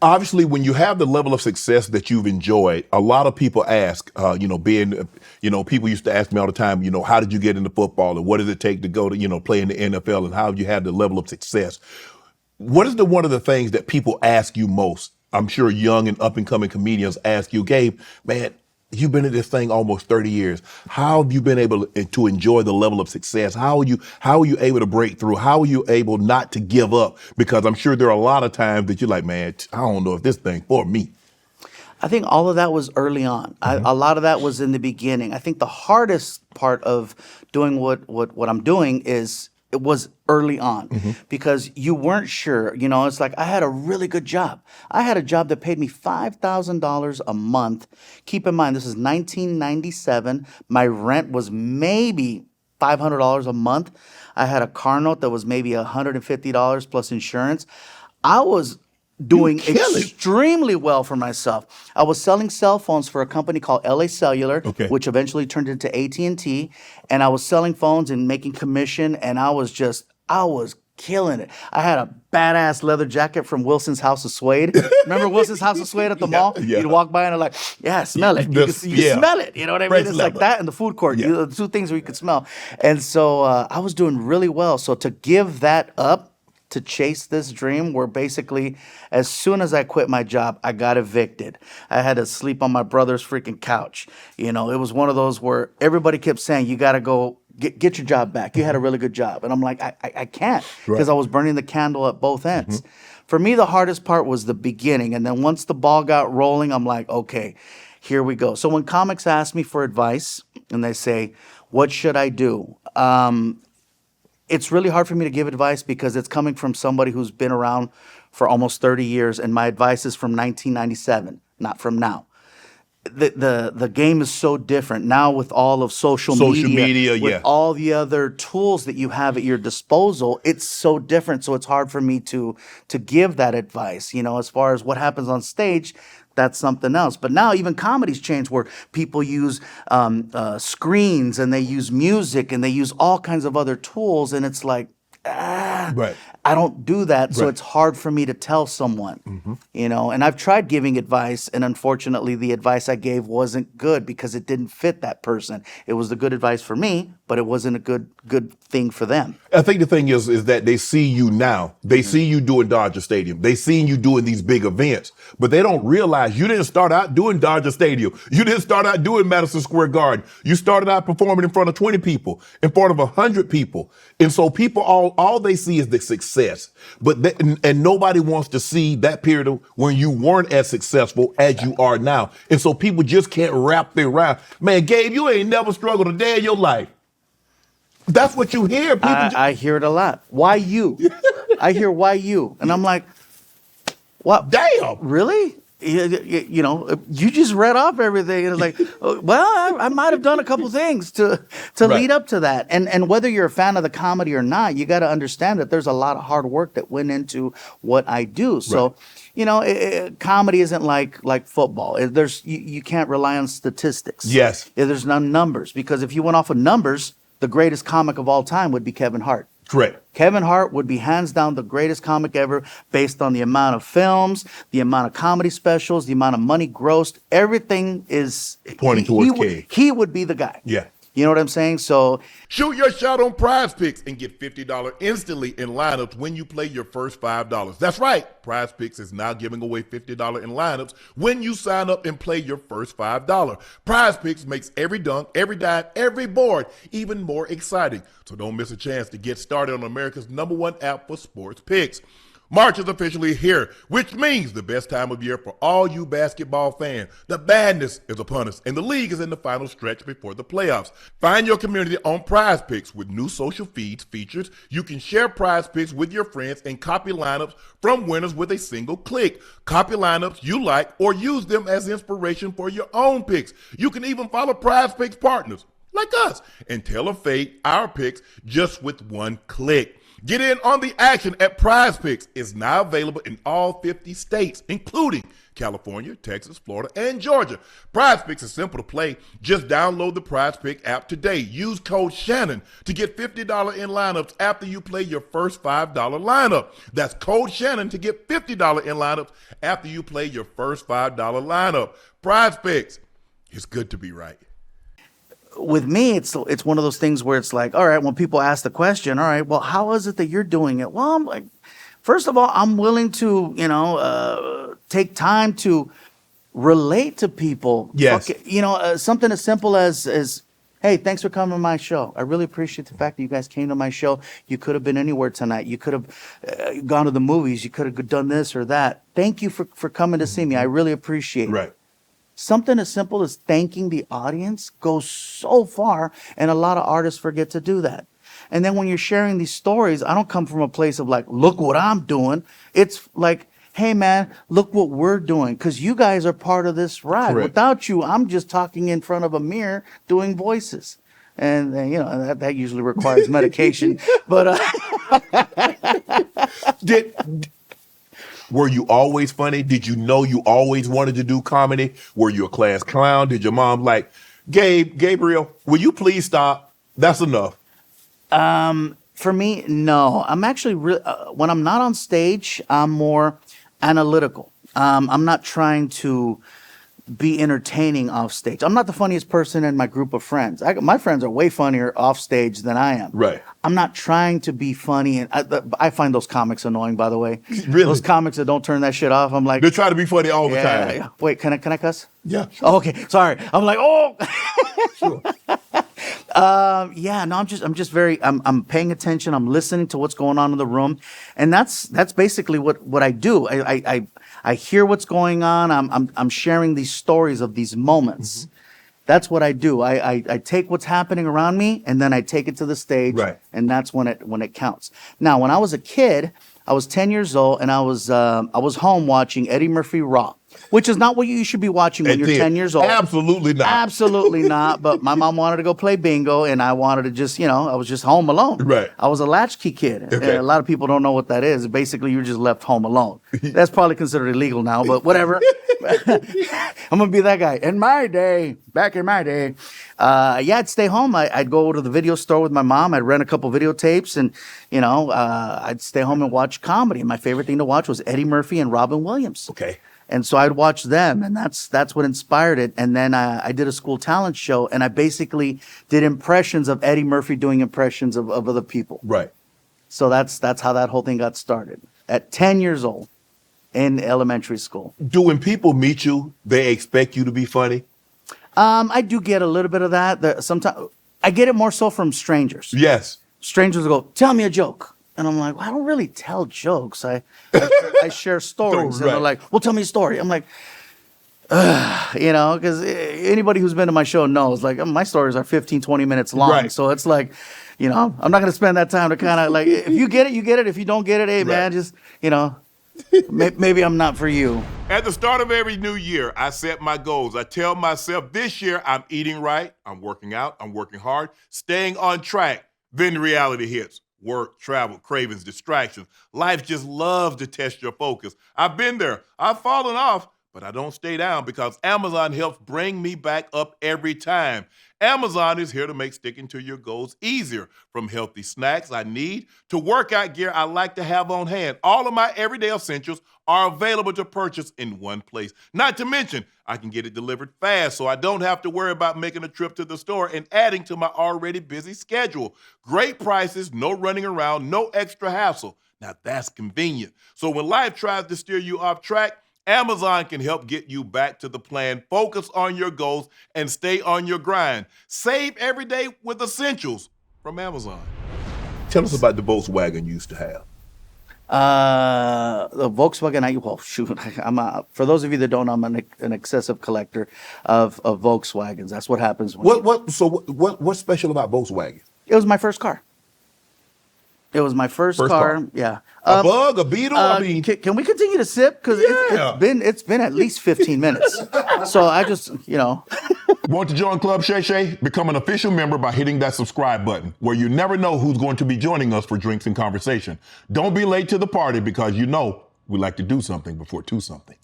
Obviously, when you have the level of success that you've enjoyed, a lot of people ask, people used to ask me all the time, how did you get into football and what does it take to go to, play in the NFL and how have you had the level of success? What is one of the things that people ask you most? I'm sure young and up and coming comedians ask you, Gabe, man, you've been in this thing almost 30 years. How have you been able to enjoy the level of success? How are you able to break through? How are you able not to give up? Because I'm sure there are a lot of times that you're like, man, I don't know if this thing for me. I think all of that was early on. A lot of that was in the beginning. I think the hardest part of doing what I'm doing is it was early on because you weren't sure. It's like I had a really good job. I had a job that paid me $5,000 a month. Keep in mind, this is 1997. My rent was maybe $500 a month. I had a car note that was maybe $150 plus insurance. I was doing extremely well for myself. I was selling cell phones for a company called LA Cellular, which eventually turned into AT&T, and I was selling phones and making commission, and I was killing it. I had a badass leather jacket from Wilson's House of Suede. Remember Wilson's House of Suede at the mall? Yeah. You'd walk by and they're like, yeah, smell it. You smell it. You know what I mean? It's like that in the food court. The two things where you could smell. And so I was doing really well. So to give that up, to chase this dream where basically as soon as I quit my job, I got evicted. I had to sleep on my brother's freaking couch. It was one of those where everybody kept saying, you got to go get your job back. You had a really good job. And I'm like, I can't because I was burning the candle at both ends. For me, the hardest part was the beginning. And then once the ball got rolling, I'm like, okay, here we go. So when comics ask me for advice and they say, what should I do? It's really hard for me to give advice because it's coming from somebody who's been around for almost 30 years, and my advice is from 1997, not from now. The game is so different now with all of social media, with all the other tools that you have at your disposal. It's so different, so it's hard for me to give that advice. As far as what happens on stage, that's something else. But now even comedy's changed where people use screens and they use music and they use all kinds of other tools. And it's like, I don't do that. So it's hard for me to tell someone, and I've tried giving advice. And unfortunately, the advice I gave wasn't good because it didn't fit that person. It was the good advice for me, but it wasn't a good thing for them. I think the thing is that they see you now. They see you doing Dodger Stadium. They see you doing these big events, but they don't realize you didn't start out doing Dodger Stadium. You didn't start out doing Madison Square Garden. You started out performing in front of 20 people, in front of 100 people. And so people, all they see is the success, and nobody wants to see that period of when you weren't as successful as you are now. And so people just can't wrap their around. Man, Gabe, you ain't never struggled a day in your life. That's what you hear. People I hear it a lot. Why you? I hear why you, and I'm like, what? Damn, really? You just read off everything, and it's like, well, I might have done a couple things to lead up to that. And whether you're a fan of the comedy or not, you got to understand that there's a lot of hard work that went into what I do. So, comedy isn't like football. You can't rely on statistics. Yes, there's no numbers, because if you went off of numbers, the greatest comic of all time would be Kevin Hart. Correct. Kevin Hart would be hands down the greatest comic ever based on the amount of films, the amount of comedy specials, the amount of money grossed. Everything is pointing towards K. He would be the guy. Yeah. You know what I'm saying? So shoot your shot on PrizePicks and get $50 instantly in lineups when you play your first $5. That's right. PrizePicks is now giving away $50 in lineups when you sign up and play your first $5. PrizePicks makes every dunk, every dive, every board even more exciting. So don't miss a chance to get started on America's #1 app for sports picks. March is officially here, which means the best time of year for all you basketball fans. The madness is upon us, and the league is in the final stretch before the playoffs. Find your community on PrizePicks with new social feeds features. You can share PrizePicks with your friends and copy lineups from winners with a single click. Copy lineups you like or use them as inspiration for your own picks. You can even follow PrizePicks partners like us and tailor fade our picks just with one click. Get in on the action at PrizePicks. It's now available in all 50 states, including California, Texas, Florida, and Georgia. PrizePicks is simple to play. Just download the PrizePicks app today. Use code Shannon to get $50 in lineups after you play your first $5 lineup. That's code Shannon to get $50 in lineups after you play your first $5 lineup. PrizePicks. It's good to be right. With me, it's one of those things where it's like, all right, when people ask the question, all right, well, how is it that you're doing it? Well, I'm like, first of all, I'm willing to, take time to relate to people. Yes. Something as simple as, hey, thanks for coming to my show. I really appreciate the fact that you guys came to my show. You could have been anywhere tonight. You could have gone to the movies. You could have done this or that. Thank you for coming to see me. I really appreciate it. Right. Something as simple as thanking the audience goes so far, and a lot of artists forget to do that. And then when you're sharing these stories, I don't come from a place of like, look what I'm doing. It's like, hey man, look what we're doing, because you guys are part of this ride. Correct. Without you, I'm just talking in front of a mirror doing voices. And that usually requires medication. But Were you always funny? Did you know you always wanted to do comedy? Were you a class clown? Did your mom like, Gabriel, will you please stop? That's enough. For me, no. I'm actually when I'm not on stage, I'm more analytical. I'm not trying to be entertaining off stage. I'm not the funniest person in my group of friends. My friends are way funnier off stage than I am. Right. I'm not trying to be funny, and I find those comics annoying. By the way, Really? those comics that don't turn that shit off. I'm like, They try to be funny all the time. yeah. Wait, can I cuss? Yeah. Oh, okay, sorry. I'm like, oh. Sure. No, I'm paying attention. I'm listening to what's going on in the room. And that's basically what I do. I hear what's going on. I'm sharing these stories of these moments. Mm-hmm. That's what I do. I take what's happening around me and then I take it to the stage. Right. And that's when it counts. Now, when I was a kid, I was 10 years old and I was home watching Eddie Murphy Raw, which is not what you should be watching when you're 10 years old. Absolutely not. Absolutely not. But my mom wanted to go play bingo, and I wanted to just, I was just home alone. Right. I was a latchkey kid. Okay. And a lot of people don't know what that is. Basically, you're just left home alone. That's probably considered illegal now, but whatever. I'm going to be that guy. Back in my day, I'd stay home. I'd go to the video store with my mom. I'd rent a couple videotapes, and, I'd stay home and watch comedy. And my favorite thing to watch was Eddie Murphy and Robin Williams. Okay. And so I'd watch them, and that's what inspired it. And then I did a school talent show, and I basically did impressions of Eddie Murphy doing impressions of other people. Right. So that's how that whole thing got started. At 10 years old in elementary school. Do when people meet you, they expect you to be funny? I do get a little bit of that. Sometimes I get it more so from strangers. Yes. Strangers will go, tell me a joke. And I'm like, well, I don't really tell jokes. I share stories. Right. And they're like, well, tell me a story. I'm like, because anybody who's been to my show knows, like, my stories are 15, 20 minutes long. Right. So it's like, I'm not going to spend that time to kind of like, if you get it, you get it. If you don't get it, hey, man, just, maybe I'm not for you. At the start of every new year, I set my goals. I tell myself this year I'm eating right, I'm working out, I'm working hard, staying on track. Then reality hits. Work, travel, cravings, distractions. Life just loves to test your focus. I've been there. I've fallen off, but I don't stay down because Amazon helps bring me back up every time. Amazon is here to make sticking to your goals easier. From healthy snacks I need to workout gear I like to have on hand. All of my everyday essentials are available to purchase in one place. Not to mention, I can get it delivered fast so I don't have to worry about making a trip to the store and adding to my already busy schedule. Great prices, no running around, no extra hassle. Now that's convenient. So when life tries to steer you off track, Amazon can help get you back to the plan, focus on your goals, and stay on your grind. Save every day with essentials from Amazon. Tell us about the Volkswagen you used to have. The Volkswagen, for those of you that don't know, I'm an excessive collector of Volkswagens. That's what happens when What's special about Volkswagen? it was my first car. It was my first First car. car. Yeah. A bug, a beetle. I mean, Can we continue to sip? Because Yeah. it's been at least 15 minutes. So I just, want to join Club Shay Shay? Become an official member by hitting that subscribe button, where you never know who's going to be joining us for drinks and conversation. Don't be late to the party, because we like to do something before two something.